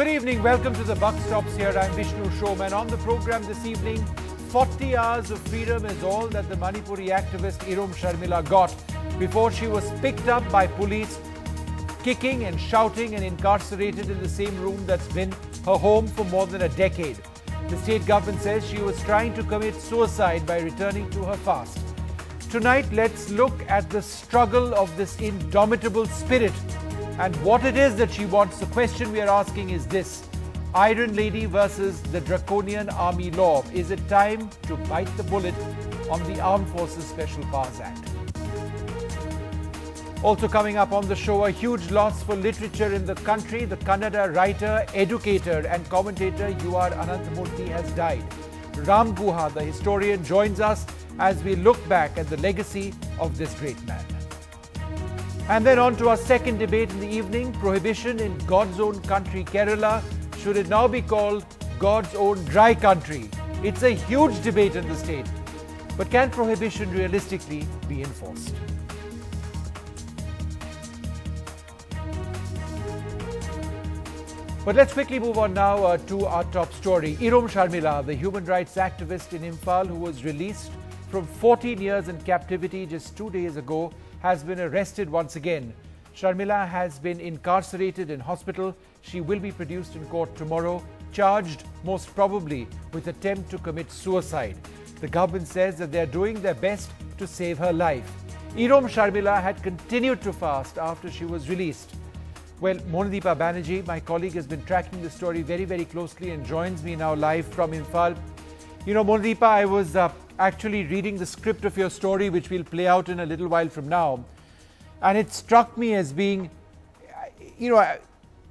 Good evening. Welcome to the Buck Stops here. I'm Vishnu Showman. On the program this evening, 40 hours of freedom is all that the Manipuri activist Irom Sharmila got before she was picked up by police, kicking and shouting and incarcerated in the same room that's been her home for more than a decade. The state government says she was trying to commit suicide by returning to her fast. Tonight, let's look at the struggle of this indomitable spirit and what it is that she wants. The question we are asking is this: Iron Lady versus the draconian army law. Is it time to bite the bullet on the Armed Forces Special Powers Act? Also coming up on the show, a huge loss for literature in the country. The Kannada writer, educator and commentator U.R. Ananthamurthy has died. Ram Guha, the historian, joins us as we look back at the legacy of this great man. And then on to our second debate in the evening: prohibition in God's own country, Kerala. Should it now be called God's own dry country? It's a huge debate in the state. But can prohibition realistically be enforced? But let's quickly move on now to our top story. Irom Sharmila, the human rights activist in Imphal who was released from 14 years in captivity just 2 days ago, has been arrested once again. Sharmila has been incarcerated in hospital. She will be produced in court tomorrow, charged most probably with attempt to commit suicide. The government says that they are doing their best to save her life. Irom Sharmila had continued to fast after she was released. Well, Monadeepa Banerjee, my colleague, has been tracking the story very, very closely and joins me now live from Imphal. You know, Monadeepa, I was actually reading the script of your story, which we'll play out in a little while from now. And it struck me as being,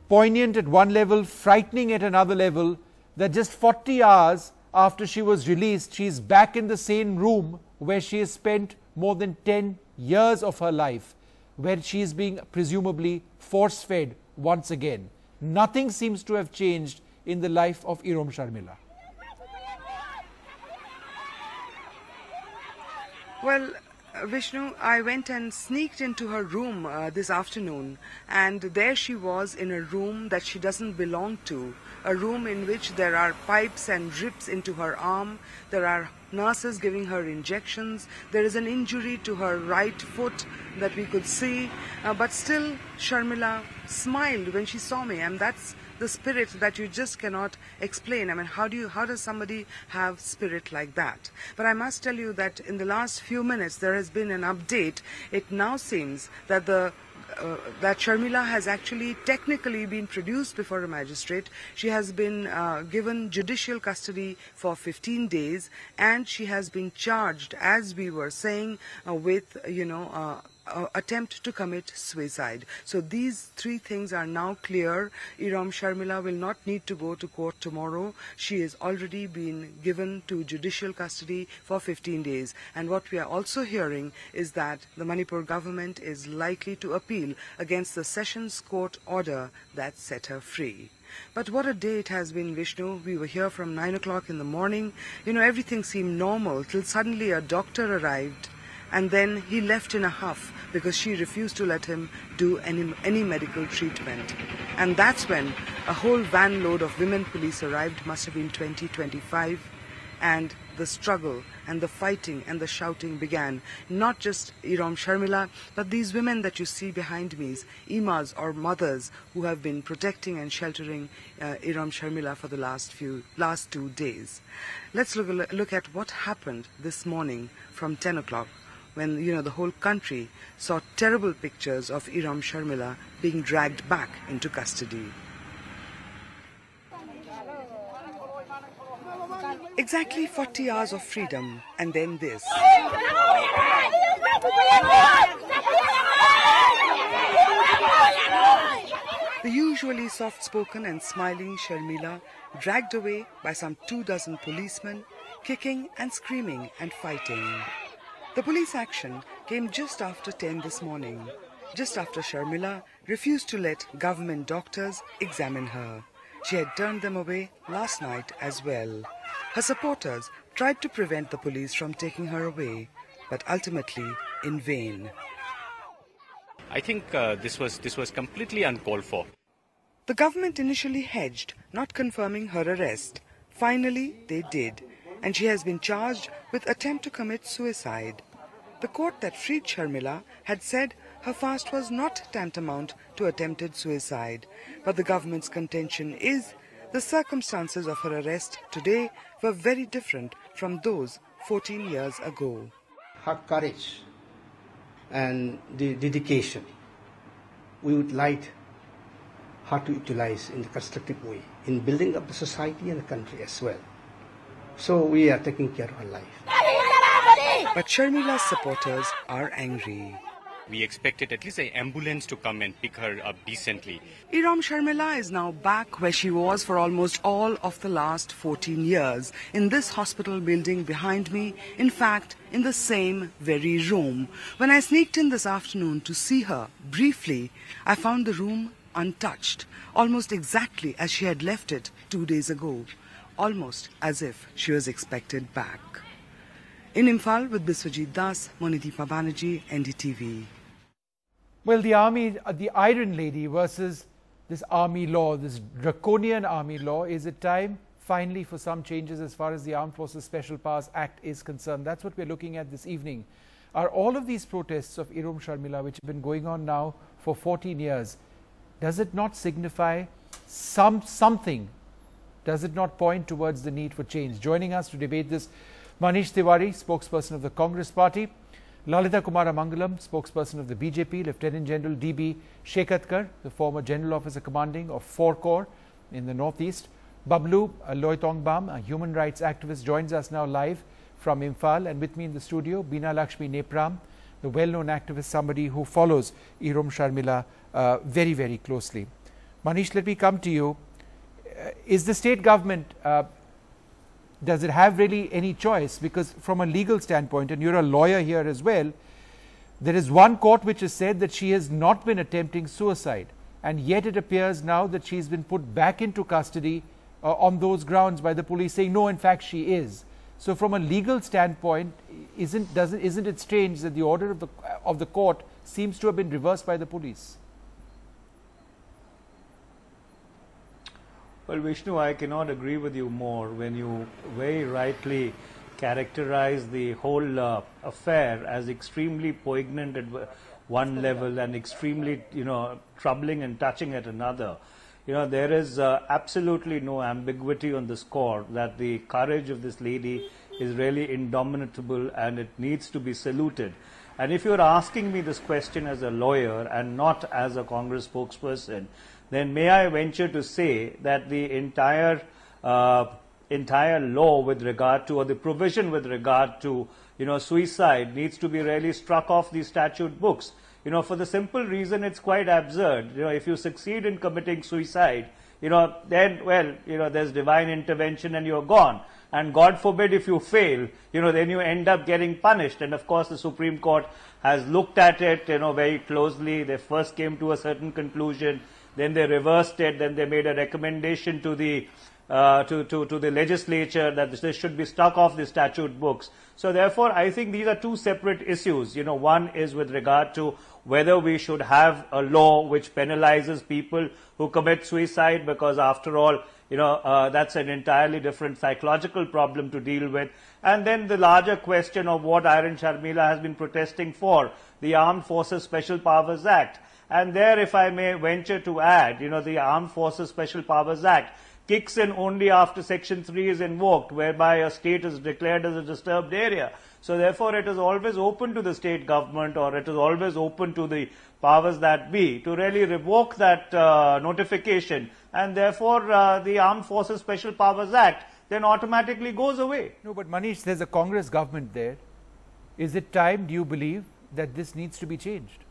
poignant at one level, frightening at another level, that just 40 hours after she was released, she's back in the same room where she has spent more than 10 years of her life, where she is being presumably force-fed once again. Nothing seems to have changed in the life of Irom Sharmila. Well, Vishnu, I went and sneaked into her room this afternoon, and there she was in a room that she doesn't belong to, a room in which there are pipes and drips into her arm, there are nurses giving her injections, there is an injury to her right foot that we could see, but still Sharmila smiled when she saw me, and that's the spirit that you just cannot explain. I mean, how does somebody have spirit like that? But I must tell you that in the last few minutes there has been an update. It now seems that that Sharmila has actually technically been produced before a magistrate. She has been given judicial custody for 15 days, and she has been charged, as we were saying, with attempt to commit suicide. So these three things are now clear. Irom Sharmila will not need to go to court tomorrow. She has already been given to judicial custody for 15 days. And what we are also hearing is that the Manipur government is likely to appeal against the Sessions Court order that set her free. But what a day it has been, Vishnu. We were here from 9 o'clock in the morning. Everything seemed normal till suddenly a doctor arrived, and then he left in a huff because she refused to let him do any medical treatment. And that's when a whole van load of women police arrived, must have been 20-25, and the struggle and the fighting and the shouting began. Not just Irom Sharmila, but these women that you see behind me, imas or mothers who have been protecting and sheltering Irom Sharmila for the last 2 days. Let's look at what happened this morning from 10 o'clock. When, the whole country saw terrible pictures of Irom Sharmila being dragged back into custody. Exactly 40 hours of freedom, and then this. The usually soft-spoken and smiling Sharmila dragged away by some 24 policemen, kicking and screaming and fighting. The police action came just after 10 this morning, just after Sharmila refused to let government doctors examine her. She had turned them away last night as well. Her supporters tried to prevent the police from taking her away, but ultimately in vain. I think this was completely uncalled for. The government initially hedged, not confirming her arrest. Finally, they did, and she has been charged with attempt to commit suicide. The court that freed Sharmila had said her fast was not tantamount to attempted suicide, but the government's contention is the circumstances of her arrest today were very different from those 14 years ago. Her courage and the dedication, we would like her to utilize in a constructive way in building up the society and the country as well. So we are taking care of her life. But Sharmila's supporters are angry. We expected at least an ambulance to come and pick her up decently. Irom Sharmila is now back where she was for almost all of the last 14 years, in this hospital building behind me, in fact, in the same very room. When I sneaked in this afternoon to see her briefly, I found the room untouched, almost exactly as she had left it 2 days ago, almost as if she was expected back. In Imphal with Biswajit Das, Monideepa Banerjee, NDTV. Well, the army, the Iron Lady versus this army law, this draconian army law, is it time finally for some changes as far as the Armed Forces Special Powers Act is concerned? That's what we're looking at this evening. Are all of these protests of Irom Sharmila, which have been going on now for 14 years, does it not signify something? Does it not point towards the need for change? Joining us to debate this, Manish Tiwari, spokesperson of the Congress Party; Lalita Kumara Mangalam, spokesperson of the BJP; Lieutenant General D.B. Shekatkar, the former General Officer Commanding of 4 Corps in the Northeast; Bablu Loitongbam, a human rights activist, joins us now live from Imphal, and with me in the studio, Bina Lakshmi Nepram, the well-known activist, somebody who follows Irom Sharmila very, very closely. Manish, let me come to you. Is the state government, does it have really any choice? Because from a legal standpoint, and you're a lawyer here as well, there is one court which has said that she has not been attempting suicide, and yet it appears now that she's been put back into custody on those grounds by the police, saying no, in fact she is. So from a legal standpoint, isn't it strange that the order of the court seems to have been reversed by the police? Well, Vishnu, I cannot agree with you more when you very rightly characterize the whole affair as extremely poignant at one level and extremely, troubling and touching at another. There is absolutely no ambiguity on the score that the courage of this lady is really indomitable and it needs to be saluted. And if you're asking me this question as a lawyer and not as a Congress spokesperson, then may I venture to say that the entire law with regard to, or the provision with regard to, suicide needs to be really struck off the statute books. For the simple reason it's quite absurd. If you succeed in committing suicide, then, well, there's divine intervention and you're gone. And God forbid if you fail, then you end up getting punished. And of course the Supreme Court has looked at it, very closely. They first came to a certain conclusion, then they reversed it, then they made a recommendation to the to the legislature that this should be struck off the statute books. So therefore, I think these are two separate issues. One is with regard to whether we should have a law which penalizes people who commit suicide, because after all, that's an entirely different psychological problem to deal with. And then the larger question of what Irom Sharmila has been protesting for, the Armed Forces Special Powers Act. And there, if I may venture to add, the Armed Forces Special Powers Act kicks in only after Section 3 is invoked, whereby a state is declared as a disturbed area. So therefore, it is always open to the state government, or it is always open to the powers that be, to really revoke that notification. And therefore, the Armed Forces Special Powers Act then automatically goes away. No, but Manish, there's a Congress government there. Is it time, do you believe, that this needs to be changed?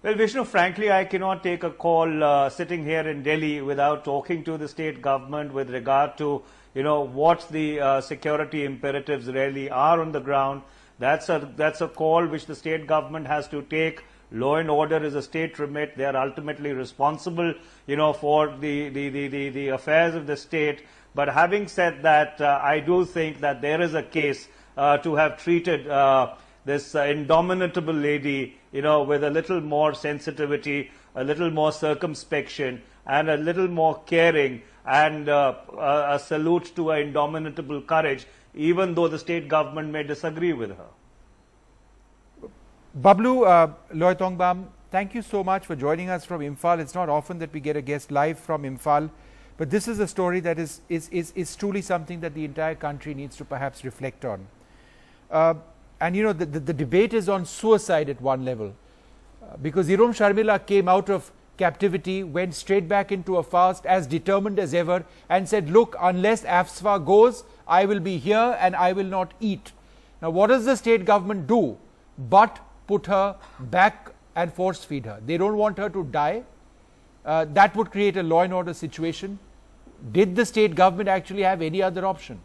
Well, Vishnu, frankly, I cannot take a call sitting here in Delhi without talking to the state government with regard to, what the security imperatives really are on the ground. That's a call which the state government has to take. Law and order is a state remit. They are ultimately responsible, for the affairs of the state. But having said that, I do think that there is a case to have treated this indomitable lady, with a little more sensitivity, a little more circumspection, and a little more caring, and a salute to her indomitable courage, even though the state government may disagree with her. Bablu Loitongbam, thank you so much for joining us from Imphal. It's not often that we get a guest live from Imphal, but this is a story that is truly something that the entire country needs to perhaps reflect on. And the debate is on suicide at one level, because Irom Sharmila came out of captivity, went straight back into a fast as determined as ever, and said, look, unless AFSPA goes, I will be here and I will not eat. Now, what does the state government do but put her back and force feed her? They don't want her to die. That would create a law and order situation. Did the state government actually have any other option?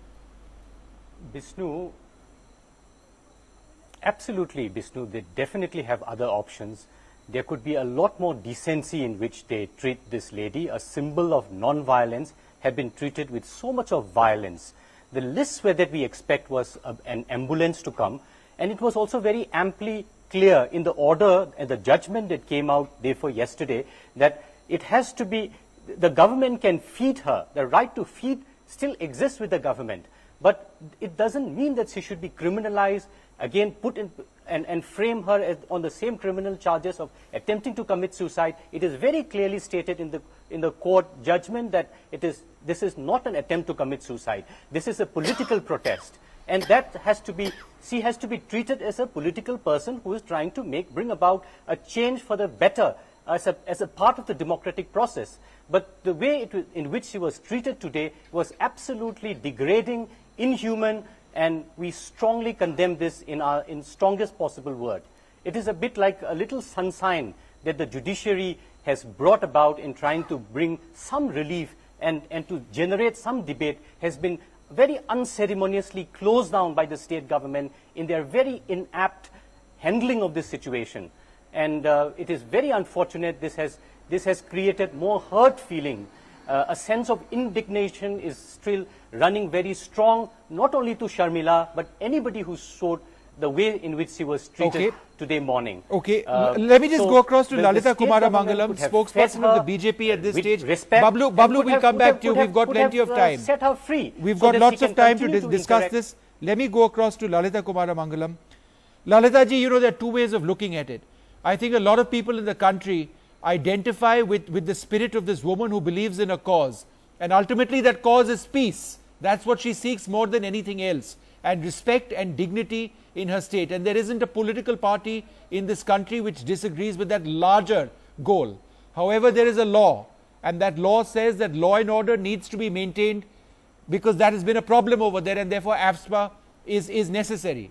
Vishnu, absolutely, Vishnu, they definitely have other options. There could be a lot more decency in which they treat this lady. A symbol of non-violence have been treated with so much of violence. The list that we expect was an ambulance to come, and it was also very amply clear in the order and the judgment that came out therefore yesterday that it has to be, the government can feed her. The right to feed still exists with the government, but it doesn't mean that she should be criminalized, again put in and frame her as on the same criminal charges of attempting to commit suicide. It is very clearly stated in the court judgment that this is not an attempt to commit suicide. This is a political protest, and that has to be, she has to be treated as a political person who is trying to bring about a change for the better as a part of the democratic process. But the way in which she was treated today was absolutely degrading, inhuman, and we strongly condemn this in strongest possible word. It is a bit like a little sunshine that the judiciary has brought about in trying to bring some relief and to generate some debate, has been very unceremoniously closed down by the state government in their very inapt handling of this situation. And it is very unfortunate. This has created more hurt feeling. A sense of indignation is still running very strong, not only to Sharmila, but anybody who showed the way in which she was treated today morning. Okay, let me just go across to Lalita Kumaramangalam, spokesperson of the BJP at this stage. Bablu, we'll come back to you. We've got plenty of time. Set her free. We've got lots of time to discuss this. Let me go across to Lalita Kumaramangalam. Lalita ji, there are two ways of looking at it. I think a lot of people in the country identify with the spirit of this woman who believes in a cause, and ultimately that cause is peace. That's what she seeks more than anything else, and respect and dignity in her state. And there isn't a political party in this country which disagrees with that larger goal. However, there is a law, and that law says that law and order needs to be maintained, because that has been a problem over there, and therefore AFSPA is necessary.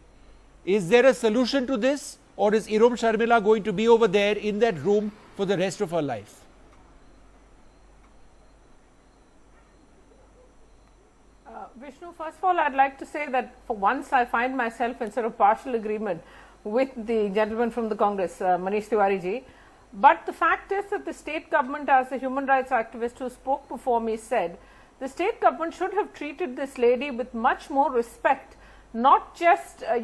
Is there a solution to this, or is Irom Sharmila going to be over there in that room for the rest of her life? Vishnu, first of all, I'd like to say that for once I find myself in sort of partial agreement with the gentleman from the Congress, Manish Tiwari ji. But the fact is that the state government, as the human rights activist who spoke before me said, the state government should have treated this lady with much more respect, not just, a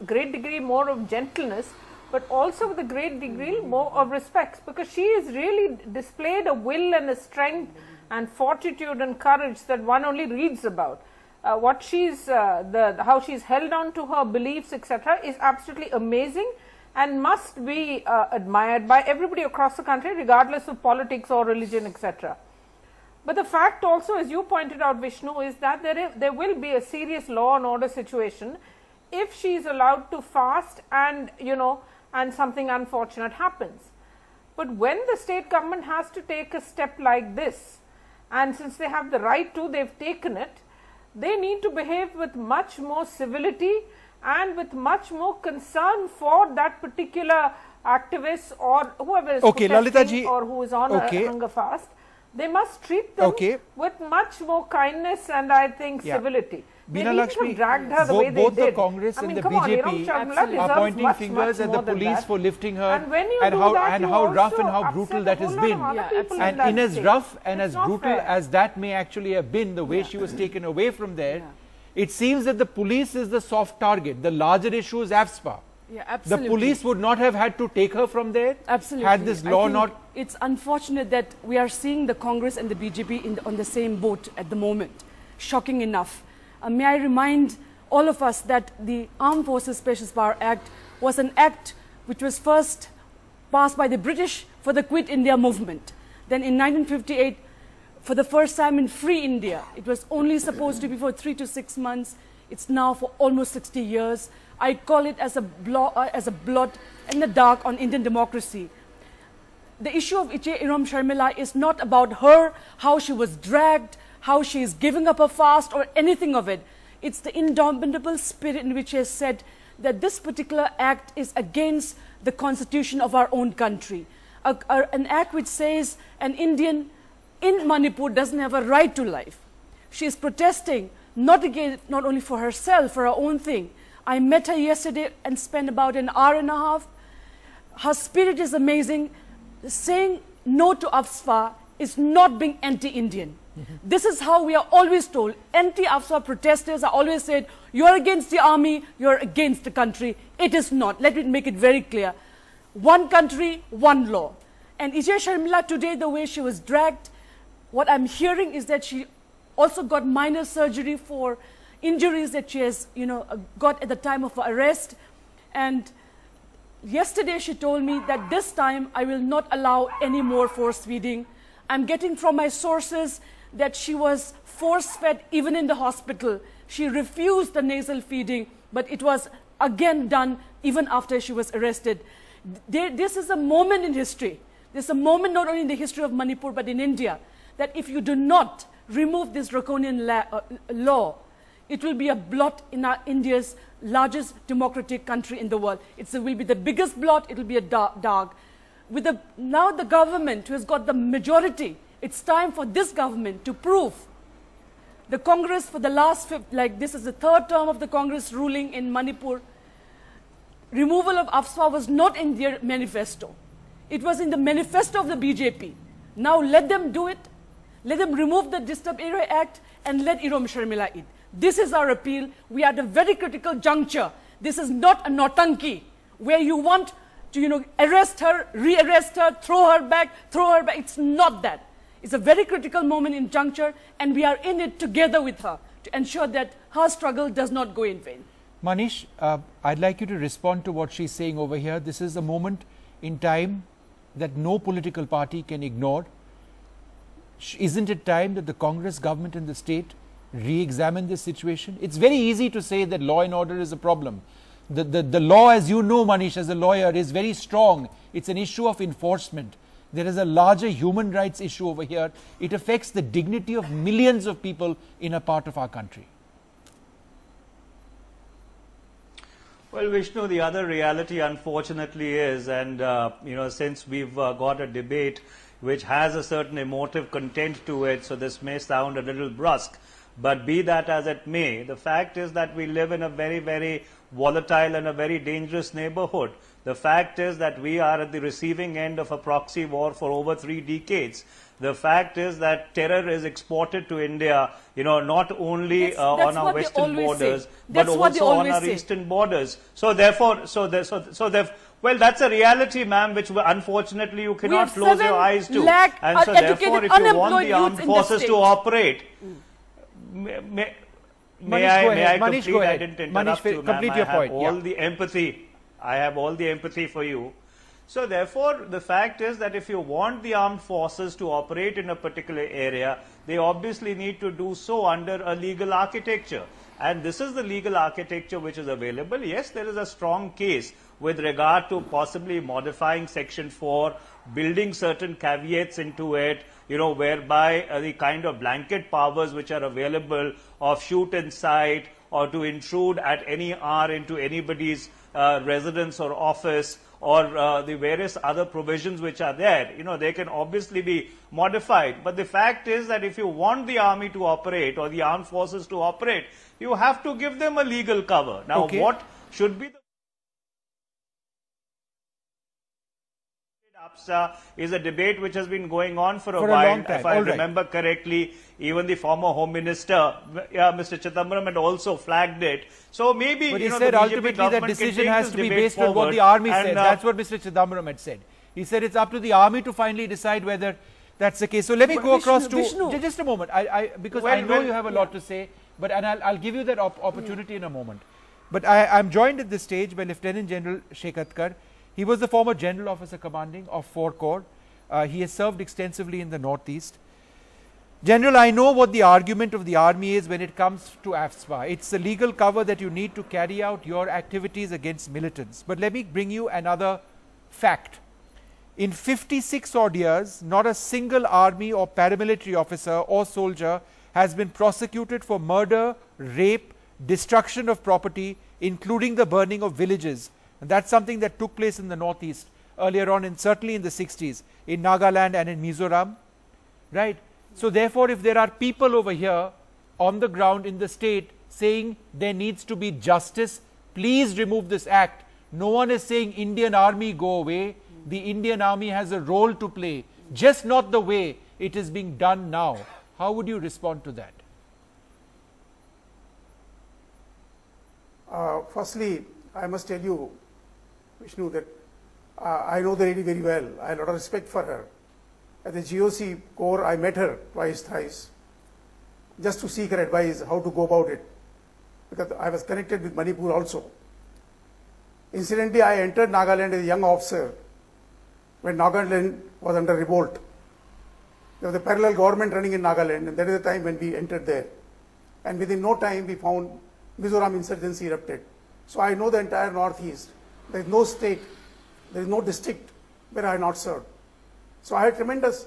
great degree more of gentleness, but also with a great degree more of respect, because she has really displayed a will and a strength and fortitude and courage that one only reads about. What she's, how she's held on to her beliefs, etc., is absolutely amazing and must be admired by everybody across the country, regardless of politics or religion, etc. But the fact also, as you pointed out, Vishnu, is that there will be a serious law and order situation if she is allowed to fast and, and something unfortunate happens. But when the state government has to take a step like this, and since they have the right to, they've taken it, they need to behave with much more civility and with much more concern for that particular activist or whoever is protesting or who is on a hunger fast. They must treat them with much more kindness and I think civility. They need to have dragged her the way they did. Both the Congress and the BJP are pointing fingers at the police for lifting her, and how rough and how brutal that has been. And in as rough and as brutal as that may actually have been, the way she was taken away from there, it seems that the police is the soft target. The larger issue is AFSPA. Yeah, absolutely. The police would not have had to take her from there. Absolutely. Had this law not... It's unfortunate that we are seeing the Congress and the BJP on the same boat at the moment. Shocking enough. May I remind all of us that the Armed Forces Special Power Act was an act which was first passed by the British for the Quit India movement. Then in 1958, for the first time in Free India, it was only supposed to be for 3 to 6 months. It's now for almost 60 years. I call it as a blot in the dark on Indian democracy. The issue of Irom Sharmila is not about her, how she was dragged, how she is giving up her fast or anything of it. It's the indomitable spirit in which she has said that this particular act is against the constitution of our own country. An act which says an Indian in Manipur doesn't have a right to life. She is protesting not only for herself, for her own thing. I met her yesterday and spent about an hour and a half. Her spirit is amazing. Saying no to AFSPA is not being anti-Indian. This is how we are always told. Anti-AFSPA protesters are always said, you are against the army, you are against the country. It is not. Let me make it very clear. One country, one law. And Irom Sharmila today, the way she was dragged, what I'm hearing is that she also got minor surgery for injuries that she has, got at the time of her arrest. And yesterday she told me that this time I will not allow any more force feeding. I'm getting from my sources that she was force-fed even in the hospital. She refused the nasal feeding, but it was again done even after she was arrested. This is a moment in history. This is a moment not only in the history of Manipur, but in India, that if you do not remove this draconian law, it will be a blot in India's largest democratic country in the world. It will be the biggest blot, it will be a dark. Now the government who has got the majority, it's time for this government to prove. The Congress for the last, this is the third term of the Congress ruling in Manipur. Removal of AFSPA was not in their manifesto. It was in the manifesto of the BJP. Now let them do it. Let them remove the Disturbed Area Act and let Irom Sharmila in. This is our appeal. We are at a very critical juncture. This is not a Nautanki where you want to, arrest her, re-arrest her, throw her back. It's not that. It's a very critical moment in juncture, and we are in it together with her to ensure that her struggle does not go in vain. Manish, I'd like you to respond to what she's saying over here. This is a moment in time that no political party can ignore. Isn't it time that the Congress government and the state re-examine this situation? It's very easy to say that law and order is a problem. The law, as you know, Manish, as a lawyer, is very strong. It's an issue of enforcement. There is a larger human rights issue over here. It affects the dignity of millions of people in a part of our country. Well, Vishnu, the other reality, unfortunately, is, and since we've got a debate which has a certain emotive content to it, so this may sound a little brusque, but be that as it may, the fact is that we live in a very, very volatile and a very dangerous neighborhood. The fact is that we are at the receiving end of a proxy war for over 3 decades. The fact is that terror is exported to India, not only on our western borders, but also on our eastern borders. So therefore, well, that's a reality, ma'am, which unfortunately you cannot close your eyes to. And so therefore, if you want the armed forces to operate, may I complete? I didn't interrupt you, ma'am. I have all the empathy. I have all the empathy for you. So therefore, the fact is that if you want the armed forces to operate in a particular area, they obviously need to do so under a legal architecture. And this is the legal architecture which is available. Yes, there is a strong case with regard to possibly modifying Section 4, building certain caveats into it, whereby the kind of blanket powers which are available of shoot and sight or to intrude at any hour into anybody's residence or office, or the various other provisions which are there, they can obviously be modified. But the fact is that if you want the army to operate or the armed forces to operate, you have to give them a legal cover. Now, what should be the AFSPA is a debate which has been going on for a For a while. long time. If I All right. remember correctly, even the former Home Minister, Mr. Chidambaram, had also flagged it. So maybe, But he the said BJP ultimately that government can decision take has this to be debate based on what forward. the army And, said. That's what Mr. Chidambaram had said. He said it's up to the army to finally decide whether that's the case. So let me go across to just a moment. Because I know you have a lot to say, but I'll give you that opportunity in a moment. But I'm joined at this stage by Lieutenant General Shekatkar. He was the former General Officer Commanding of 4 Corps. He has served extensively in the Northeast. General, I know what the argument of the army is when it comes to AFSPA. It's the legal cover that you need to carry out your activities against militants. But let me bring you another fact. In 56 odd years, not a single army or paramilitary officer or soldier has been prosecuted for murder, rape, destruction of property, including the burning of villages. And that's something that took place in the Northeast earlier on, and certainly in the 60s, in Nagaland and in Mizoram. Right? So therefore, if there are people over here on the ground in the state saying there needs to be justice, please remove this act. No one is saying Indian army go away. The Indian army has a role to play, just not the way it is being done now. How would you respond to that? Firstly, I must tell you, Vishnu, that I know the lady very well. I have a lot of respect for her. At the GOC Corps, I met her twice, thrice, just to seek her advice how to go about it, because I was connected with Manipur also. Incidentally, I entered Nagaland as a young officer when Nagaland was under revolt. There was a parallel government running in Nagaland, and that is the time when we entered there. And within no time, we found Mizoram insurgency erupted. So I know the entire Northeast. There is no state, there is no district where I have not served. So I have tremendous,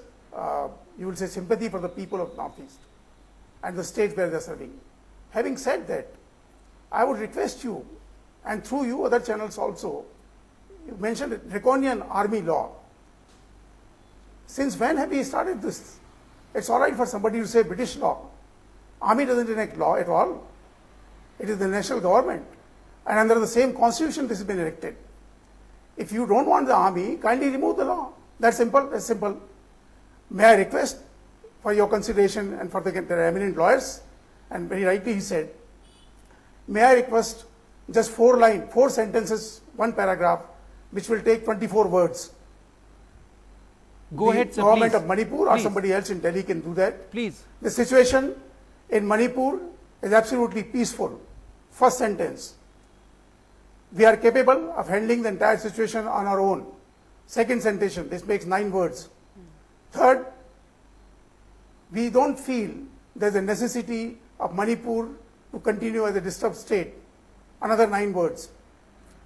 you will say, sympathy for the people of Northeast and the states where they are serving. Having said that, I would request you, and through you other channels also, you mentioned draconian army law. Since when have we started this? It's all right for somebody to say British law. Army doesn't enact law at all. It is the national government. And under the same constitution this has been erected. If you don't want the army, kindly remove the law. That's simple. That's simple. May I request for your consideration and for the eminent lawyers, and very rightly he said, may I request just 4 sentences, 1 paragraph, which will take 24 words. Go ahead, sir, the government please. of Manipur or Please. somebody else in Delhi can do that. Please. The situation in Manipur is absolutely peaceful. First sentence. We are capable of handling the entire situation on our own. Second sentence. This makes 9 words. Third, we don't feel there's a necessity of Manipur to continue as a disturbed state. Another 9 words.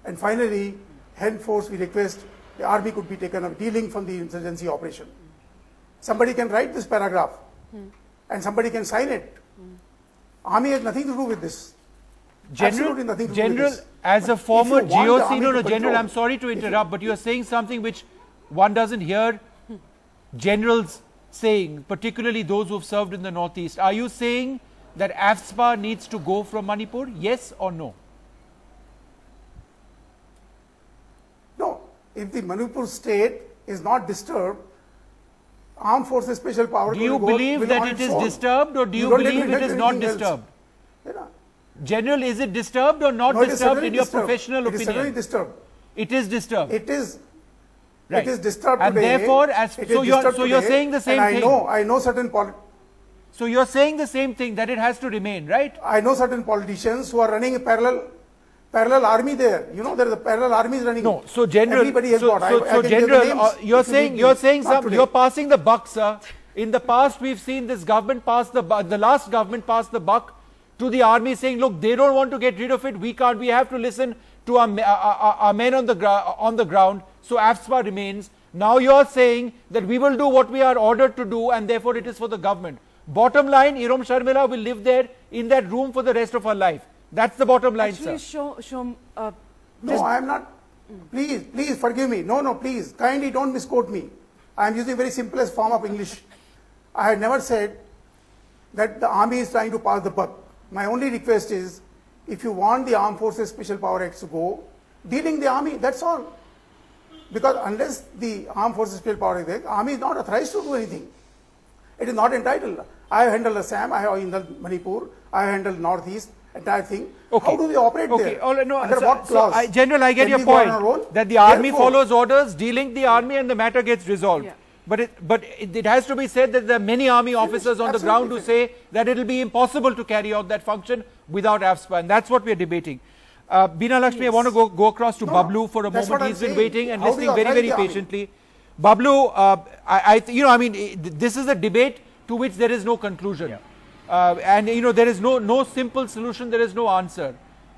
And finally, henceforth we request the army could be taken up dealing from the insurgency operation. Somebody can write this paragraph and somebody can sign it. Army has nothing to do with this. Absolutely nothing to do with this. As a But former if you want the GOC, army no, to General, control- I'm sorry to interrupt, but you are saying something which one doesn't hear generals saying, particularly those who have served in the Northeast. Are you saying that AFSPA needs to go from Manipur? Yes or no? No, if the Manipur state is not disturbed, armed forces special power. Do you believe that it is disturbed, or do you don't let believe me it tell is not anything else. disturbed? You know, General, is it disturbed or not no, it is disturbed certainly in your disturbed. professional It is certainly opinion? disturbed. It is disturbed. It is. Right. It is disturbed And today. therefore, as- It so is you're- disturbed so you're today, saying the same and thing. I know certain So you're saying the same thing, that it has to remain, right? I know certain politicians who are running a parallel army there. You know, there is a parallel army running. No, so General, Everybody has got. I so can give the General, names you're if you saying need you're me. saying Not some, today. you're passing the buck, sir. In the past, we've seen this government pass the buck. The last government passed the buck to the army, saying, "Look, they don't want to get rid of it. We can't. We have to listen to our men on the ground." So AFSPA remains. Now you're saying that we will do what we are ordered to do, and therefore it is for the government. Bottom line, Irom Sharmila will live there in that room for the rest of her life. That's the bottom line, Actually, sir. No, I am not. Please forgive me. No, please. Kindly don't misquote me. I am using very simplest form of English. I have never said that the army is trying to pass the buck. My only request is, if you want the Armed Forces Special Power Acts to go, dealing the army, that's all. because unless the armed forces special power is there, army is not authorized to do anything. It is not entitled. I have handled Assam, I have handled Manipur, I have handled Northeast, entire thing. Okay. How do they operate there? All right, no, under what clause? General, I get Can your we go on our point own? that the army Therefore, follows orders, delink the army, and the matter gets resolved. Yeah. But it has to be said that there are many army officers on the ground who say that it will be impossible to carry out that function without AFSPA, and that's what we are debating. Bina Lakshmi, I want to go across to Bablu for a moment. He's been waiting and listening very, very patiently. Bablu, this is a debate to which there is no conclusion. And there is no simple solution, there is no answer.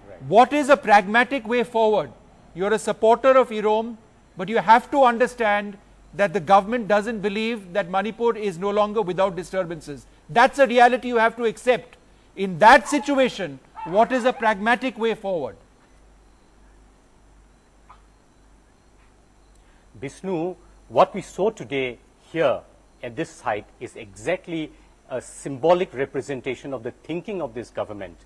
Right. What is a pragmatic way forward? You're a supporter of Irom, but you have to understand that the government doesn't believe that Manipur is no longer without disturbances. That's a reality you have to accept. In that situation, what is a pragmatic way forward? Vishnu, what we saw today here at this site is exactly a symbolic representation of the thinking of this government.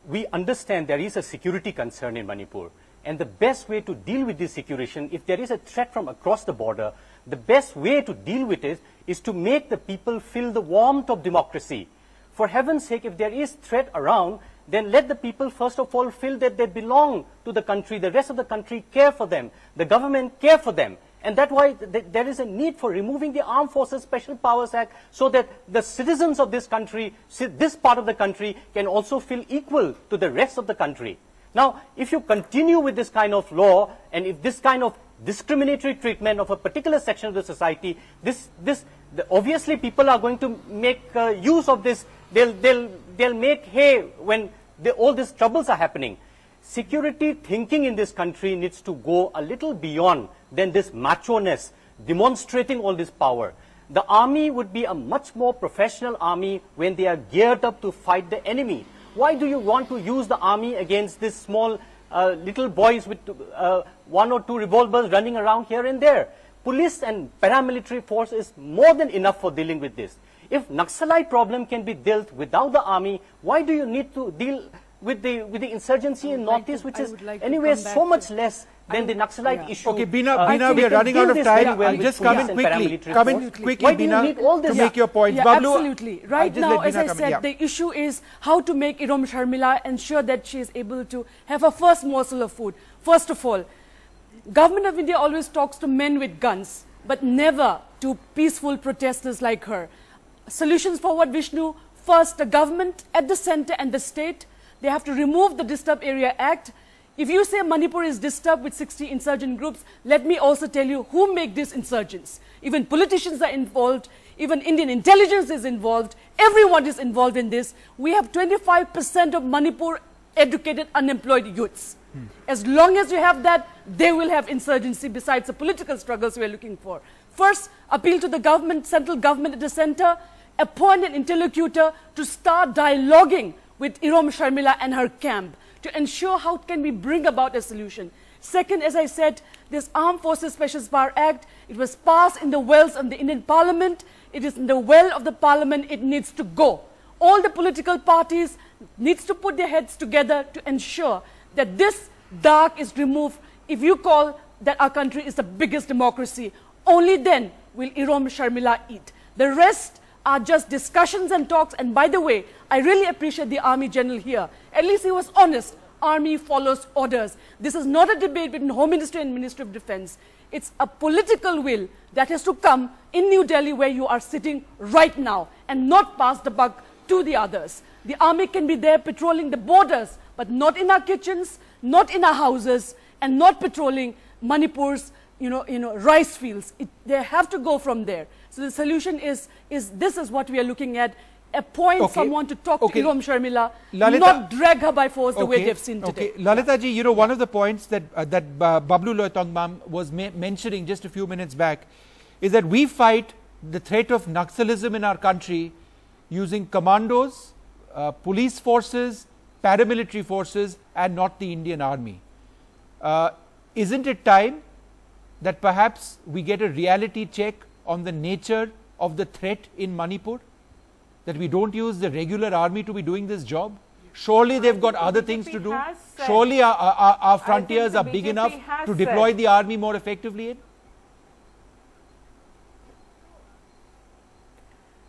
We understand there is a security concern in Manipur, and the best way to deal with this situation, if there is a threat from across the border, the best way to deal with it is to make the people feel the warmth of democracy. For heaven's sake, if there is threat around, then let the people first of all feel that they belong to the country, the rest of the country care for them, the government care for them. And that's why there is a need for removing the Armed Forces Special Powers Act so that the citizens of this country, this part of the country, can also feel equal to the rest of the country. Now, if you continue with this kind of law, and if this kind of discriminatory treatment of a particular section of the society, obviously people are going to make use of this. They'll make hay when all these troubles are happening. Security thinking in this country needs to go a little beyond than this macho-ness, demonstrating all this power. The army would be a much more professional army when they are geared up to fight the enemy. Why do you want to use the army against these small little boys with 1 or 2 revolvers running around here and there? Police and paramilitary force is more than enough for dealing with this. If Naxalite problem can be dealt without the army, why do you need to deal with the insurgency in Northeast, which is anyway so much less than the Naxalite issue? Okay, Bina, we are running out of time. I'll just come in quickly, Bina, to make your points. Bablu, absolutely. Right now, as I said, the issue is how to make Irom Sharmila ensure that she is able to have her first morsel of food. First of all, Government of India always talks to men with guns, but never to peaceful protesters like her. Solutions forward, Vishnu. First, the government at the center and the state, they have to remove the Disturbed Area Act. If you say Manipur is disturbed with 60 insurgent groups, let me also tell you who make these insurgents. Even politicians are involved, even Indian intelligence is involved, everyone is involved in this. We have 25% of Manipur educated unemployed youths. As long as you have that, they will have insurgency besides the political struggles we are looking for. First, appeal to the government, central government at the center, appoint an interlocutor to start dialoguing with Irom Sharmila and her camp to ensure how can we bring about a solution. Second, as I said, this Armed Forces Special Power Act, it was passed in the wells of the Indian Parliament. It is in the well of the Parliament. It needs to go. All the political parties needs to put their heads together to ensure that this dark is removed. If you call that our country is the biggest democracy, only then will Irom Sharmila eat. The rest are just discussions and talks. And by the way, I really appreciate the Army General here. At least he was honest. Army follows orders. This is not a debate between Home Ministry and Ministry of Defense. It's a political will that has to come in New Delhi where you are sitting right now and not pass the buck to the others. The Army can be there patrolling the borders, but not in our kitchens, not in our houses, and not patrolling Manipur's rice fields. They have to go from there. So the solution is this is what we are looking at. Appoint someone to talk to Irom Sharmila, Lalita, not drag her by force the way they've seen today. Lalita ji, one of the points that Bablu Loitongmam was mentioning just a few minutes back is that we fight the threat of Naxalism in our country using commandos, police forces, paramilitary forces, and not the Indian Army. Isn't it time that perhaps we get a reality check on the nature of the threat in Manipur? That we don't use the regular army to be doing this job? Surely they've got other things to do. Surely our frontiers are big enough to deploy the army more effectively in.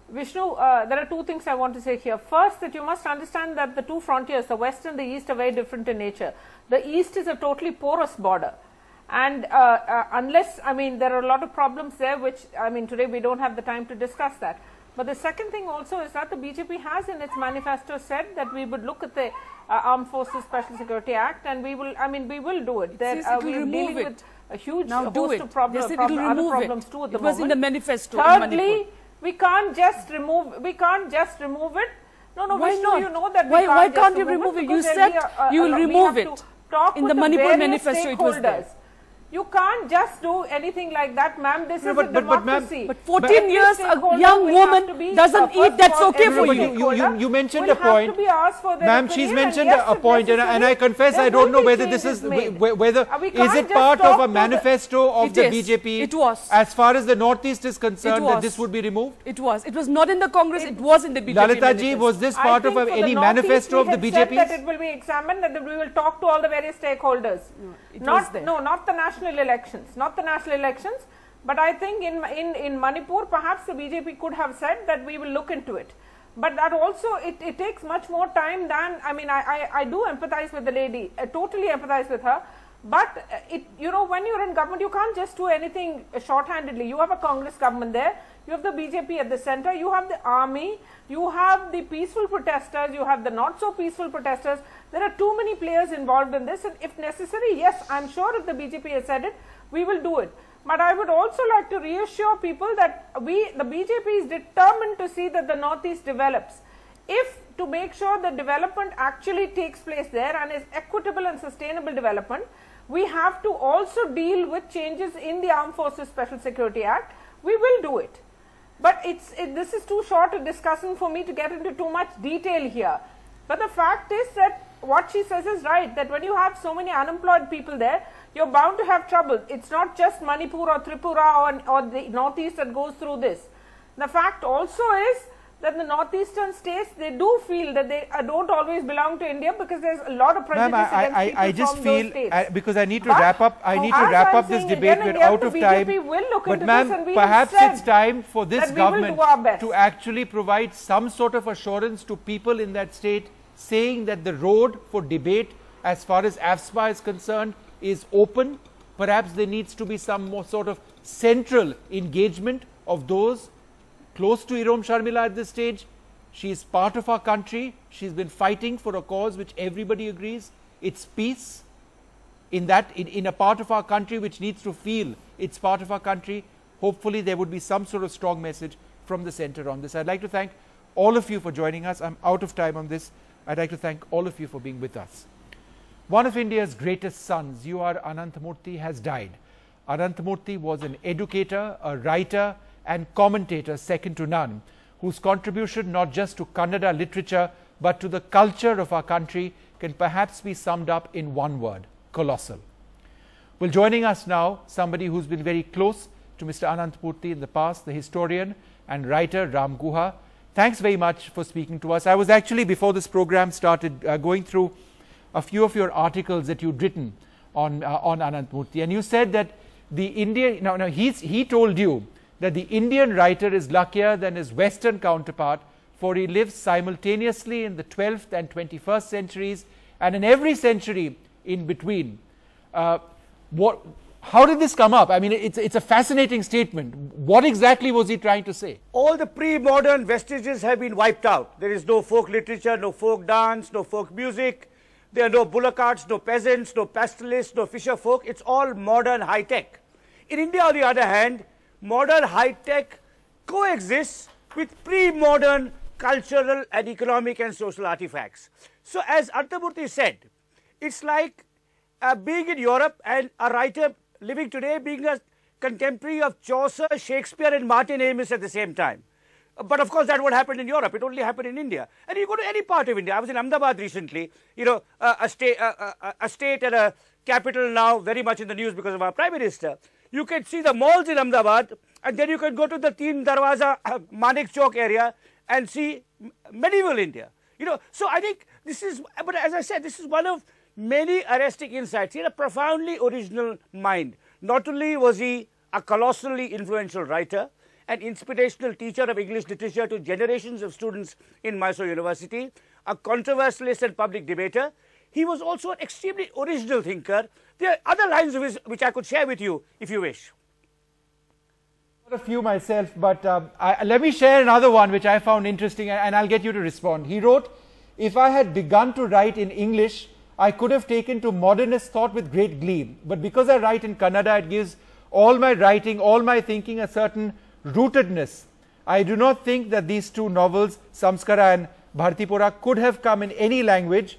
Vishnu, there are two things I want to say here. First, that you must understand that the two frontiers, the west and the east, are very different in nature. The east is a totally porous border. And unless, I mean, there are a lot of problems there, which, I mean, today we don't have the time to discuss that. But the second thing also is that the BJP has in its manifesto said that we would look at the Armed Forces Special Security Act, and we will, I mean, we will do it. There, we are dealing with a huge host of problems, other problems too at the moment. It was in the manifesto. Thirdly, we can't just remove it. No, why Vishnu, not? you know that why can't you remove it? You said you will remove it. In the Manipur manifesto, it was there. You can't just do anything like that, ma'am. This is a democracy. But 14 years, a young woman doesn't eat, that's okay for you. You mentioned a point. Ma'am, she's mentioned a point, and I confess I don't know whether this is, whether, is it part of a manifesto of the BJP? It was. As far as the Northeast is concerned, that this would be removed? It was. It was not in the Congress, it was in the BJP Lalita ji, was this part of any manifesto of the BJP? That it will be examined, that we will talk to all the various stakeholders. Not the national elections, but I think in Manipur, perhaps the BJP could have said that we will look into it. But that also, it takes much more time than, I mean, I do empathize with the lady, I totally empathize with her. But, you know, when you're in government, you can't just do anything shorthandedly. You have a Congress government there, you have the BJP at the center, you have the army, you have the peaceful protesters, you have the not so peaceful protesters. There are too many players involved in this, and if necessary, yes, I'm sure if the BJP has said it, we will do it. But I would also like to reassure people that the BJP is determined to see that the Northeast develops. If to make sure that development actually takes place there and is equitable and sustainable development, we have to also deal with changes in the Armed Forces Special Security Act. We will do it. But this is too short a discussion for me to get into too much detail here. But the fact is that what she says is right, that when you have so many unemployed people there, you're bound to have trouble. It's not just Manipur or Tripura or the Northeast that goes through this. The fact also is that the northeastern states, they do feel that they don't always belong to India because there's a lot of prejudice against people I just from feel, those states. because I need to wrap up, this debate, we're out of time. But ma'am, perhaps it's time for this government to actually provide some sort of assurance to people in that state, saying that the road for debate as far as AFSPA is concerned is open. Perhaps there needs to be some more sort of central engagement of those close to Irom Sharmila at this stage. She is part of our country. She's been fighting for a cause which everybody agrees. It's peace in a part of our country which needs to feel it's part of our country. Hopefully there would be some sort of strong message from the center on this. I'd like to thank all of you for joining us. I'm out of time on this. I'd like to thank all of you for being with us. One of India's greatest sons, UR Ananthamurthy, has died. Ananthamurthy was an educator, a writer and commentator second to none, whose contribution not just to Kannada literature but to the culture of our country can perhaps be summed up in one word: colossal. Well, joining us now, somebody who's been very close to Mr. Ananthamurthy in the past, the historian and writer Ram Guha. Thanks very much for speaking to us. I was actually, before this program started, going through a few of your articles that you'd written on Ananthamurthy, and you said that the Indian, he told you that the Indian writer is luckier than his Western counterpart, for he lives simultaneously in the 12th and 21st centuries and in every century in between. How did this come up? I mean, it's a fascinating statement. What exactly was he trying to say? All the pre-modern vestiges have been wiped out. There is no folk literature, no folk dance, no folk music. There are no bullock carts, no peasants, no pastoralists, no fisher folk. It's all modern high-tech. In India, on the other hand, modern high-tech coexists with pre-modern cultural and economic and social artifacts. So as Ananthamurthy said, it's like being in Europe and a writer living today being a contemporary of Chaucer, Shakespeare and Martin Amis at the same time. But of course that what happened in Europe, it only happened in India. And you go to any part of India. I was in Ahmedabad recently, you know, a state and a capital now very much in the news because of our Prime Minister. You can see the malls in Ahmedabad, and then you can go to the Teen Darwaza Manik Chowk area and see medieval India. You know, so I think this is, but as I said, this is one of many arresting insights. He had a profoundly original mind. Not only was he a colossally influential writer, an inspirational teacher of English literature to generations of students in Mysore University, a controversialist and public debater, he was also an extremely original thinker. There are other lines of his which I could share with you if you wish. A few myself, but let me share another one which I found interesting, and I'll get you to respond. He wrote, "If I had begun to write in English, I could have taken to modernist thought with great glee. But because I write in Kannada, it gives all my writing, all my thinking a certain rootedness. I do not think that these two novels, Samskara and Bhartipura, could have come in any language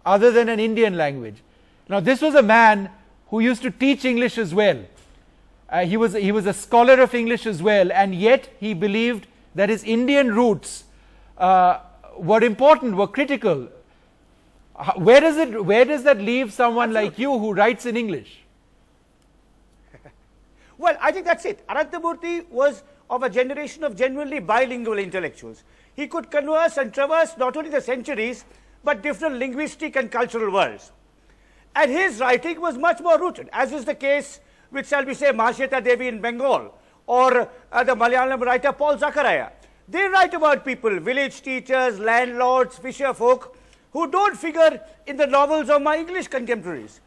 other than an Indian language." Now, this was a man who used to teach English as well. He was a scholar of English as well, and yet he believed that his Indian roots were important, were critical. Where does that leave someone like you who writes in English? Well, I think that's it. Ananthamurthy was of a generation of genuinely bilingual intellectuals. He could converse and traverse not only the centuries, but different linguistic and cultural worlds. And his writing was much more rooted, as is the case with, shall we say, Mahashweta Devi in Bengal, or the Malayalam writer Paul Zachariah. They write about people, village teachers, landlords, fisher folk, who don't figure in the novels of my English contemporaries.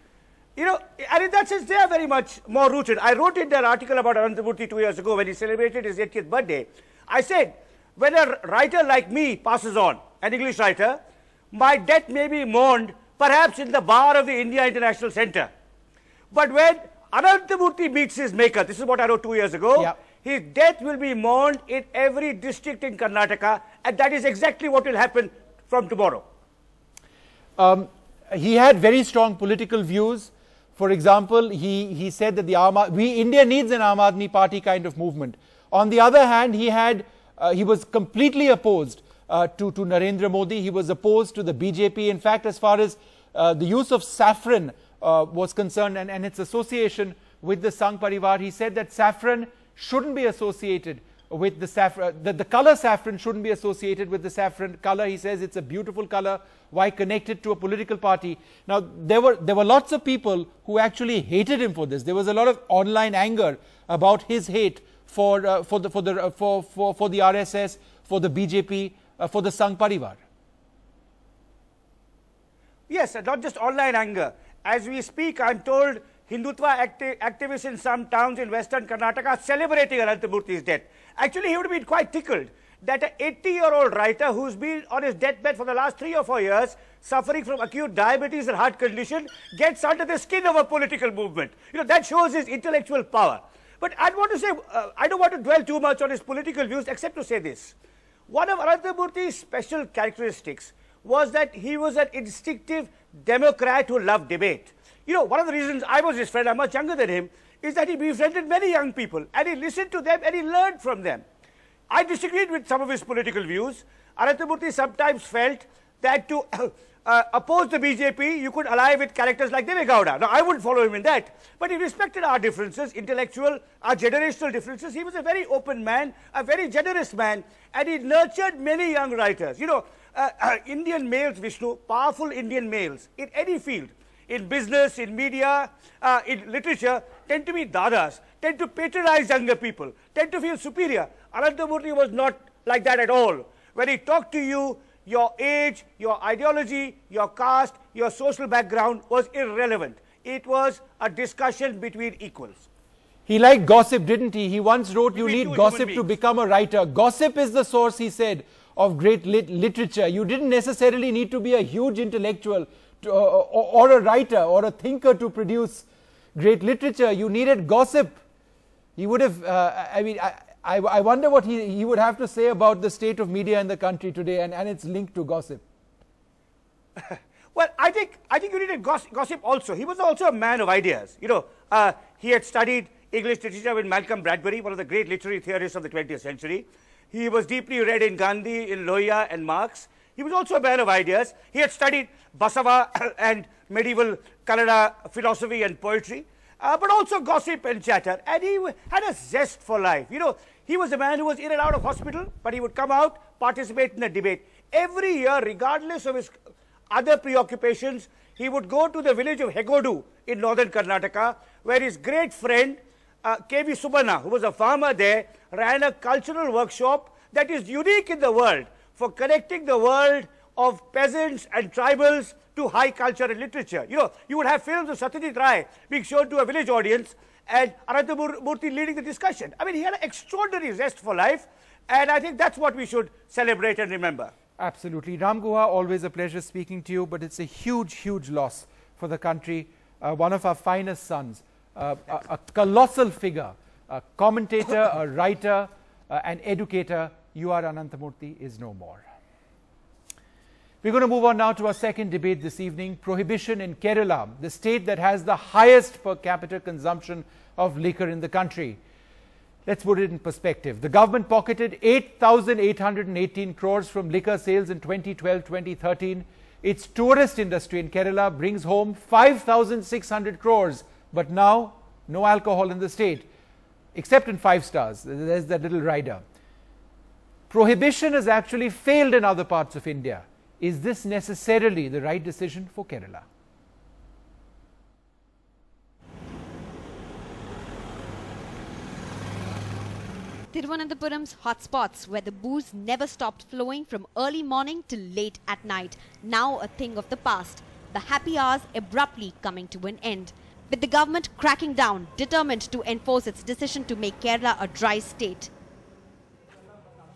You know, and in that sense, they are very much more rooted. I wrote in that article about Ananthamurthy 2 years ago when he celebrated his 80th birthday. I said, when a writer like me passes on, an English writer, my death may be mourned perhaps in the bar of the India International Centre. But when Ananthamurthy meets his maker, this is what I wrote 2 years ago, yeah, his death will be mourned in every district in Karnataka, and that is exactly what will happen from tomorrow. He had very strong political views. For example, he said that India needs an Aam Aadmi Party kind of movement. On the other hand, he was completely opposed to Narendra Modi. He was opposed to the BJP. In fact, as far as the use of saffron was concerned and its association with the Sangh Parivar, he said that saffron shouldn't be associated with the saffron, that the color saffron shouldn't be associated with the saffron color. He says it's a beautiful color. Why connect it to a political party? Now, there were lots of people who actually hated him for this. There was a lot of online anger about his hate for the RSS, for the BJP, for the Sangh Parivar. Yes, not just online anger. As we speak, I'm told Hindutva activists in some towns in western Karnataka are celebrating Ananthamurthy's death. Actually, he would have been quite tickled that an 80-year-old writer who's been on his deathbed for the last 3 or 4 years, suffering from acute diabetes and heart condition, gets under the skin of a political movement. You know, that shows his intellectual power. But I want to say, I don't want to dwell too much on his political views, except to say this. One of Ananthamurthy's special characteristics was that he was an instinctive Democrat who loved debate. You know, one of the reasons I was his friend, I'm much younger than him, is that he befriended many young people, and he listened to them and he learned from them. I disagreed with some of his political views. Ananthamurthy sometimes felt that to oppose the BJP, you could ally with characters like Deve Gowda. Now, I wouldn't follow him in that, but he respected our differences, intellectual, our generational differences. He was a very open man, a very generous man, and he nurtured many young writers. You know, Indian males, Vishnu, powerful Indian males in any field, in business, in media, in literature, tend to be dadas, tend to patronize younger people, tend to feel superior. Ananthamurthy was not like that at all. When he talked to you, your age, your ideology, your caste, your social background was irrelevant. It was a discussion between equals. He liked gossip, didn't he? He once wrote, you need gossip to become a writer. Gossip is the source, he said, of great literature. You didn't necessarily need to be a huge intellectual or a writer or a thinker to produce great literature. You needed gossip. He would have, I wonder what he would have to say about the state of media in the country today and its link to gossip. Well, I think you needed gossip also. He was also a man of ideas. You know, he had studied English literature with Malcolm Bradbury, one of the great literary theorists of the 20th century. He was deeply read in Gandhi, in Lohia and Marx. He was also a man of ideas. He had studied Basava and medieval Kannada philosophy and poetry, but also gossip and chatter. And he had a zest for life. You know, he was a man who was in and out of hospital, but he would come out, participate in the debate. Every year, regardless of his other preoccupations, he would go to the village of Hegodu in northern Karnataka, where his great friend, K.V. Subbanna, who was a farmer there, ran a cultural workshop that is unique in the world for connecting the world of peasants and tribals to high culture and literature. You know, you would have films of Satyajit Ray being shown to a village audience and Ananta Murthy leading the discussion. I mean, he had an extraordinary zest for life, and I think that's what we should celebrate and remember. Absolutely. Ram Guha, always a pleasure speaking to you, but it's a huge, huge loss for the country. One of our finest sons, a colossal figure, a commentator, a writer, an educator, U.R. Ananthamurthy is no more. We're going to move on now to our second debate this evening, prohibition in Kerala, the state that has the highest per capita consumption of liquor in the country. Let's put it in perspective. The government pocketed 8,818 crores from liquor sales in 2012-2013. Its tourist industry in Kerala brings home 5,600 crores. But now, no alcohol in the state, except in 5 stars. There's that little rider. Prohibition has actually failed in other parts of India. Is this necessarily the right decision for Kerala? Thiruvananthapuram's hotspots, where the booze never stopped flowing from early morning till late at night, now a thing of the past. The happy hours abruptly coming to an end, with the government cracking down, determined to enforce its decision to make Kerala a dry state.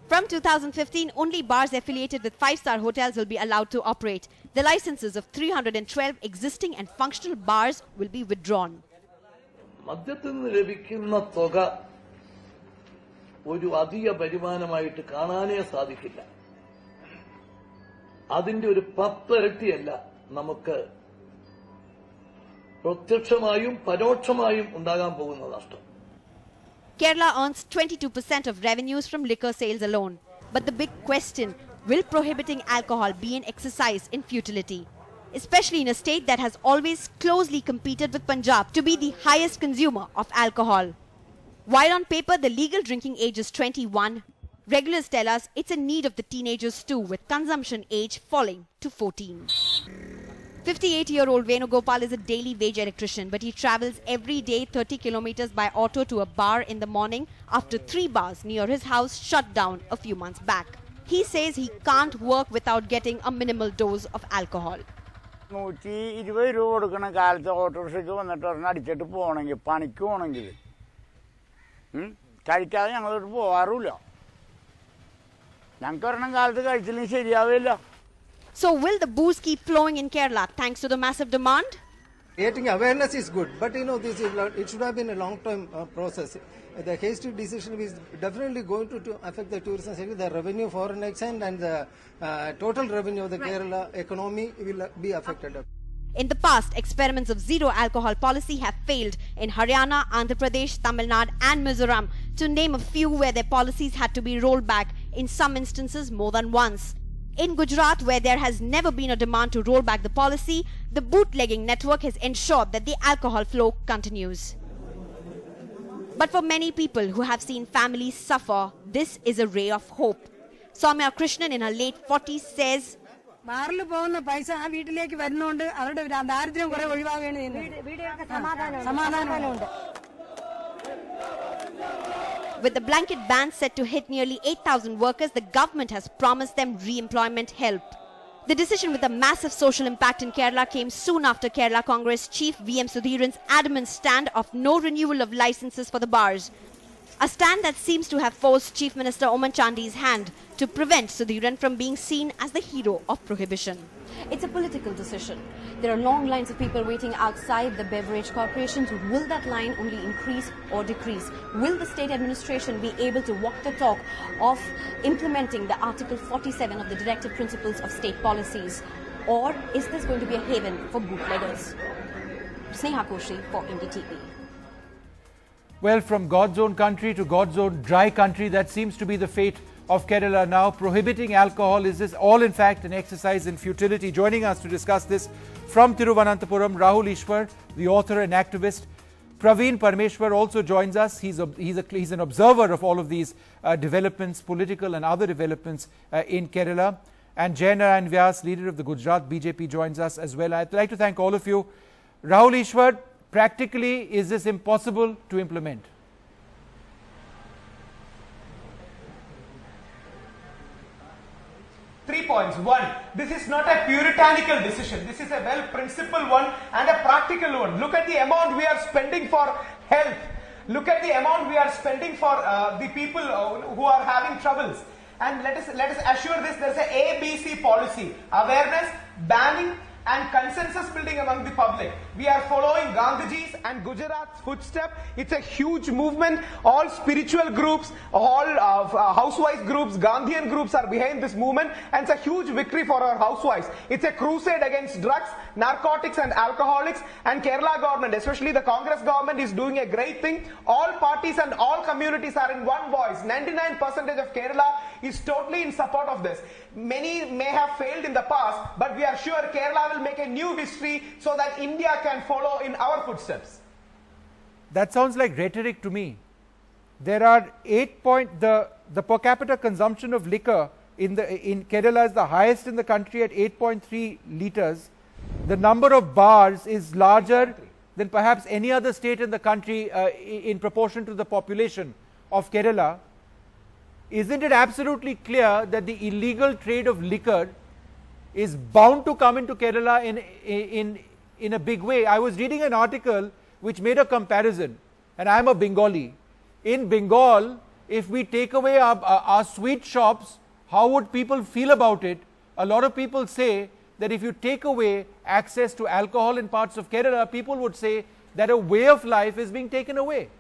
From 2015, only bars affiliated with 5-star hotels will be allowed to operate. The licenses of 312 existing and functional bars will be withdrawn. ഒരു അധിക വരുമാനമായിട്ട് കാണാനേ സാധിക്കില്ല. അതിന്റെ ഒരു 10 ഇരട്ടിയല്ല നമുക്ക് പ്രത്യക്ഷമായും പരോക്ഷമായും ഉണ്ടാകാൻ പോകുന്ന നഷ്ടം. Kerala earns 22% of revenues from liquor sales alone. But the big question, will prohibiting alcohol be an exercise in futility? Especially in a state that has always closely competed with Punjab to be the highest consumer of alcohol. While on paper the legal drinking age is 21, regulars tell us it's a need of the teenagers too, with consumption age falling to 14. 58-year-old Venugopal is a daily wage electrician, but he travels every day 30 kilometers by auto to a bar in the morning after 3 bars near his house shut down a few months back. He says he can't work without getting a minimal dose of alcohol. So will the booze keep flowing in Kerala thanks to the massive demand? Creating awareness is good, but you know, it should have been a long-term process. The hasty decision is definitely going to affect the tourism sector, the revenue, foreign exchange, and the total revenue of the Kerala economy will be affected. In the past, experiments of zero alcohol policy have failed in Haryana, Andhra Pradesh, Tamil Nadu and Mizoram, to name a few where their policies had to be rolled back, in some instances more than once. In Gujarat, where there has never been a demand to roll back the policy, the bootlegging network has ensured that the alcohol flow continues. But for many people who have seen families suffer, this is a ray of hope. Soumya Krishnan, in her late 40s, says, with the blanket ban set to hit nearly 8,000 workers, the government has promised them re-employment help. The decision with a massive social impact in Kerala came soon after Kerala Congress Chief V.M. Sudhiran's adamant stand of no renewal of licenses for the bars. A stand that seems to have forced Chief Minister Oman Chandy's hand to prevent Sudhiran from being seen as the hero of prohibition. It's a political decision. There are long lines of people waiting outside the beverage corporations. Will that line only increase or decrease? Will the state administration be able to walk the talk of implementing the Article 47 of the Directive Principles of State Policies? Or is this going to be a haven for bootleggers? Sneha Koshi for NDTV. Well, from God's own country to God's own dry country, that seems to be the fate of Kerala now. Prohibiting alcohol, is this all in fact an exercise in futility? Joining us to discuss this from Thiruvananthapuram, Rahul Ishwar, the author and activist. Praveen Parmeshwar also joins us. He's an observer of all of these developments, political and other developments in Kerala. And Jai Narayan Vyas, leader of the Gujarat BJP, joins us as well. I'd like to thank all of you. Rahul Ishwar, practically, is this impossible to implement? Three points. One, this is not a puritanical decision. This is a well-principled one and a practical one. Look at the amount we are spending for health. Look at the amount we are spending for the people who are having troubles. And let us assure this, there is a ABC policy: awareness, banning, and consensus building among the public. We are following Gandhiji's and Gujarat's footstep. It's a huge movement. All spiritual groups, all housewives groups, Gandhian groups are behind this movement, and it's a huge victory for our housewives. It's a crusade against drugs, narcotics and alcoholics, and Kerala government, especially the Congress government, is doing a great thing. All parties and all communities are in one voice. 99% of Kerala is totally in support of this. Many may have failed in the past, but we are sure Kerala will make a new history so that India can follow in our footsteps. That sounds like rhetoric to me. There are the per capita consumption of liquor in Kerala is the highest in the country at 8.3 litres. The number of bars is larger than perhaps any other state in the country in proportion to the population of Kerala. Isn't it absolutely clear that the illegal trade of liquor is bound to come into Kerala in a big way? I was reading an article which made a comparison, and I am a Bengali. In Bengal, if we take away our sweet shops, how would people feel about it? A lot of people say that if you take away access to alcohol in parts of Kerala, people would say that a way of life is being taken away.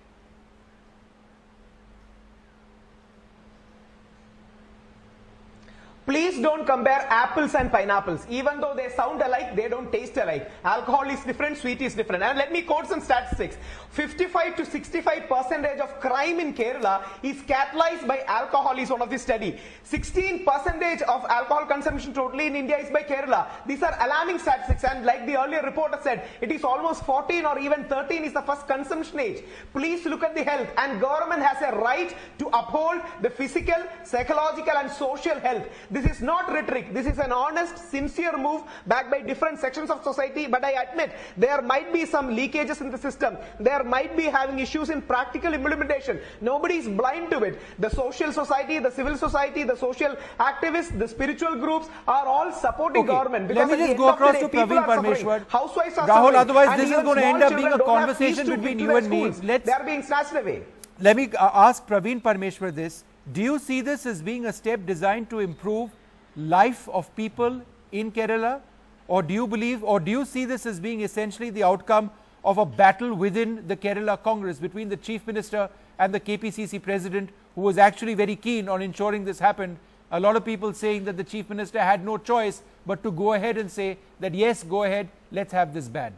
Please don't compare apples and pineapples. Even though they sound alike, they don't taste alike. Alcohol is different, sweet is different. And let me quote some statistics. 55 to 65% of crime in Kerala is catalyzed by alcohol, is one of the study. 16% of alcohol consumption totally in India is by Kerala. These are alarming statistics, and like the earlier reporter said, it is almost 14 or even 13 is the first consumption age. Please look at the health, and government has a right to uphold the physical, psychological and social health. This is not rhetoric. This is an honest, sincere move backed by different sections of society. But I admit there might be some leakages in the system. There might be having issues in practical implementation. Nobody is blind to it. The social society, the civil society, the social activists, the spiritual groups are all supporting government. Let me just go across to Praveen Parmeshwar. Housewives are Rahul, suffering. otherwise this is going to end up being a conversation between you and me. They are being snatched away. Let me ask Praveen Parmeshwar this. Do you see this as being a step designed to improve life of people in Kerala, or do you believe, or do you see this as being essentially the outcome of a battle within the Kerala Congress between the Chief Minister and the KPCC President, who was actually very keen on ensuring this happened? A lot of people saying that the Chief Minister had no choice but to go ahead and say that yes, go ahead, let's have this ban.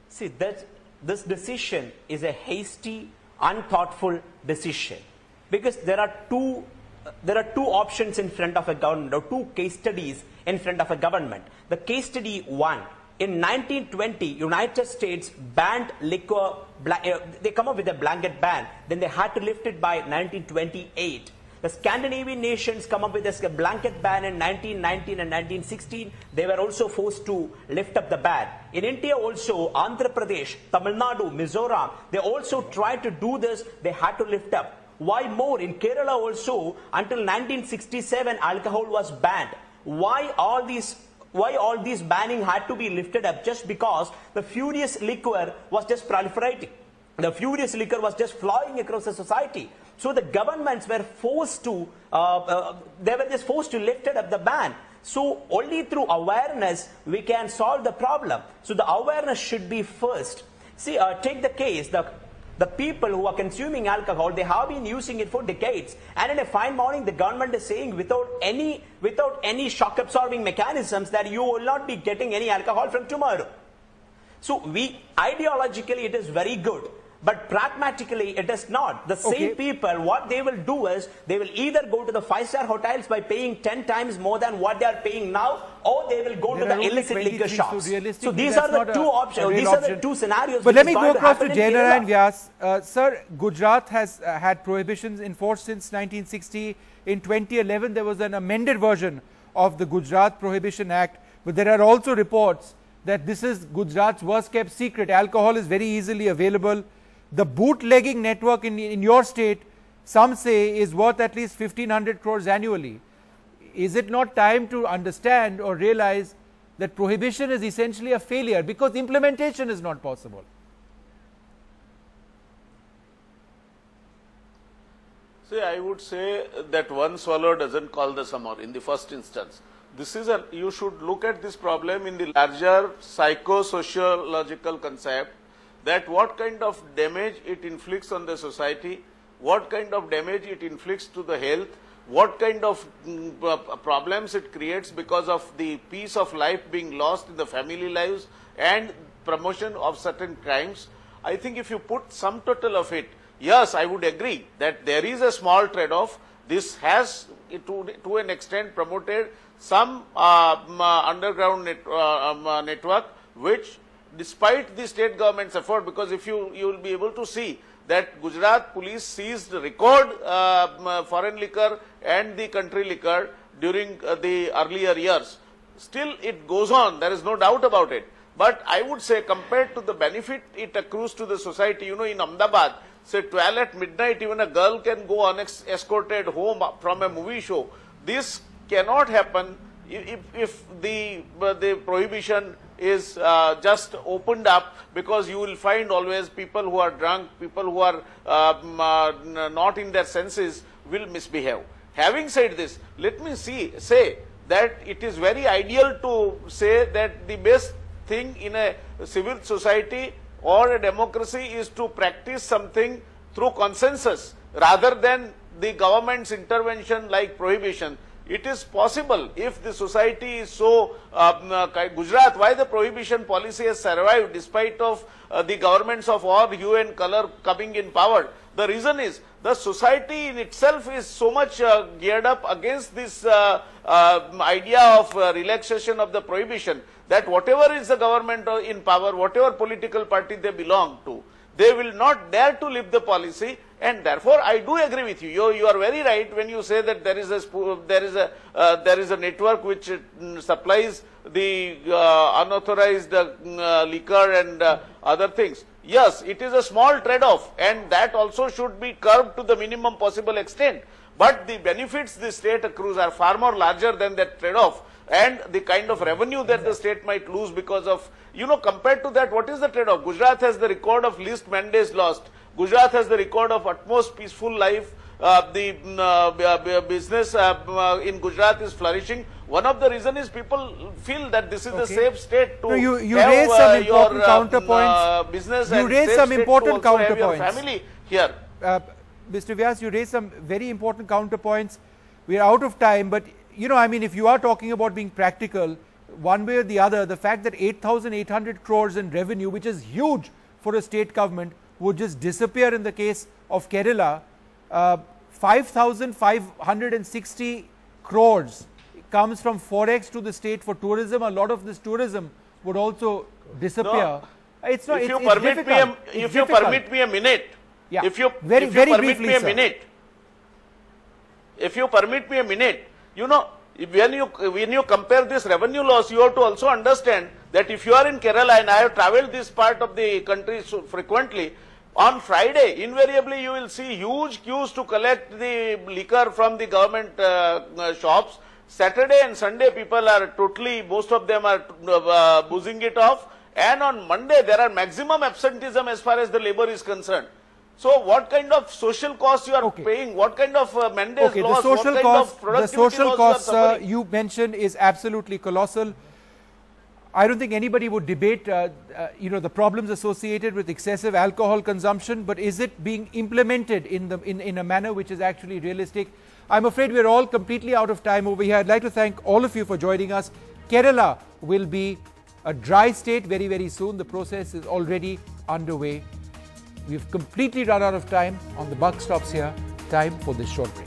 See, this decision is a hasty, unthoughtful decision, because there are two options in front of a government, or two case studies in front of a government. The case study one, in 1920, United States banned liquor. They come up with a blanket ban. Then they had to lift it by 1928. The Scandinavian nations come up with a blanket ban in 1919 and 1916. They were also forced to lift up the ban. In India also, Andhra Pradesh, Tamil Nadu, Mizoram, they also tried to do this. They had to lift up. Why more? In Kerala also, until 1967, alcohol was banned. Why all these banning had to be lifted up? Just because the furious liquor was just proliferating. The furious liquor was just flowing across the society. So the governments were forced to, lift up the ban. So only through awareness we can solve the problem. So the awareness should be first. See, take the case, the people who are consuming alcohol, they have been using it for decades. And in a fine morning, the government is saying without any shock absorbing mechanisms that you will not be getting any alcohol from tomorrow. So ideologically it is very good. But pragmatically, it is not. The same people, what they will do is, they will either go to the 5-star hotels by paying 10 times more than what they are paying now, or they will go to the illicit liquor shops. So these are the two options. These are the two scenarios. But let me go across to Jainarayan Vyas. Sir, Gujarat has had prohibitions in force since 1960. In 2011, there was an amended version of the Gujarat Prohibition Act. But there are also reports that this is Gujarat's worst kept secret. Alcohol is very easily available. The bootlegging network in your state, some say, is worth at least 1,500 crores annually. Is it not time to understand or realize that prohibition is essentially a failure because implementation is not possible? See, I would say that one swallow doesn't call the summer in the first instance. This is you should look at this problem in the larger psycho-sociological concept, that what kind of damage it inflicts on the society, what kind of damage it inflicts to the health, what kind of problems it creates because of the peace of life being lost in the family lives and promotion of certain crimes. I think if you put sum total of it, yes, I would agree that there is a small trade-off. This has to an extent promoted some underground network, which despite the state government's effort, because if you will be able to see that Gujarat police seized record foreign liquor and the country liquor during the earlier years. Still it goes on, there is no doubt about it. But I would say compared to the benefit it accrues to the society, you know, in Ahmedabad, say 12 at midnight, even a girl can go unescorted home from a movie show. This cannot happen if the prohibition is just opened up, because you will find always people who are drunk, people who are not in their senses will misbehave. Having said this, let me say that it is very ideal to say that the best thing in a civil society or a democracy is to practice something through consensus rather than the government's intervention like prohibition. It is possible if the society is so, Gujarat, why the prohibition policy has survived despite of the governments of all hue and color coming in power. The reason is the society in itself is so much geared up against this idea of relaxation of the prohibition, that whatever is the government in power, whatever political party they belong to, they will not dare to lift the policy. And therefore, I do agree with you. You are very right when you say that there is a network which supplies the unauthorized liquor and other things. Yes, it is a small trade-off, and that also should be curbed to the minimum possible extent. But the benefits the state accrues are far more larger than that trade-off, and the kind of revenue that the state might lose because of, you know, compared to that, what is the trade-off? Gujarat has the record of least man days lost. Gujarat has the record of utmost peaceful life. The business in Gujarat is flourishing. One of the reasons is people feel that this is a safe state to you have raise some important your counterpoints. Business you and raise safe some state important to also have counterpoints. your family here. Mr. Vyas, you raised some very important counterpoints. We are out of time, but you know, I mean, if you are talking about being practical, one way or the other, the fact that 8,800 crores in revenue, which is huge for a state government, would just disappear in the case of Kerala. 5,560 crores comes from forex to the state for tourism. A lot of this tourism would also disappear. No. It's not. If you permit me a minute, yeah. If you very permit briefly, me a sir. minute, if you permit me a minute, you know, when you compare this revenue loss, you have to also understand that if you are in Kerala, and I have travelled this part of the country so frequently, on Friday, invariably you will see huge queues to collect the liquor from the government shops. Saturday and Sunday, people are totally, most of them are boozing it off. And on Monday, there are maximum absenteeism as far as the labor is concerned. So, what kind of social costs you are paying? What kind of mandates loss? The social cost you mentioned is absolutely colossal. I don't think anybody would debate, you know, the problems associated with excessive alcohol consumption, but is it being implemented in a manner which is actually realistic? I'm afraid we're all completely out of time over here. I'd like to thank all of you for joining us. Kerala will be a dry state very, very soon. The process is already underway. We've completely run out of time. On the buck stops here. Time for this short break.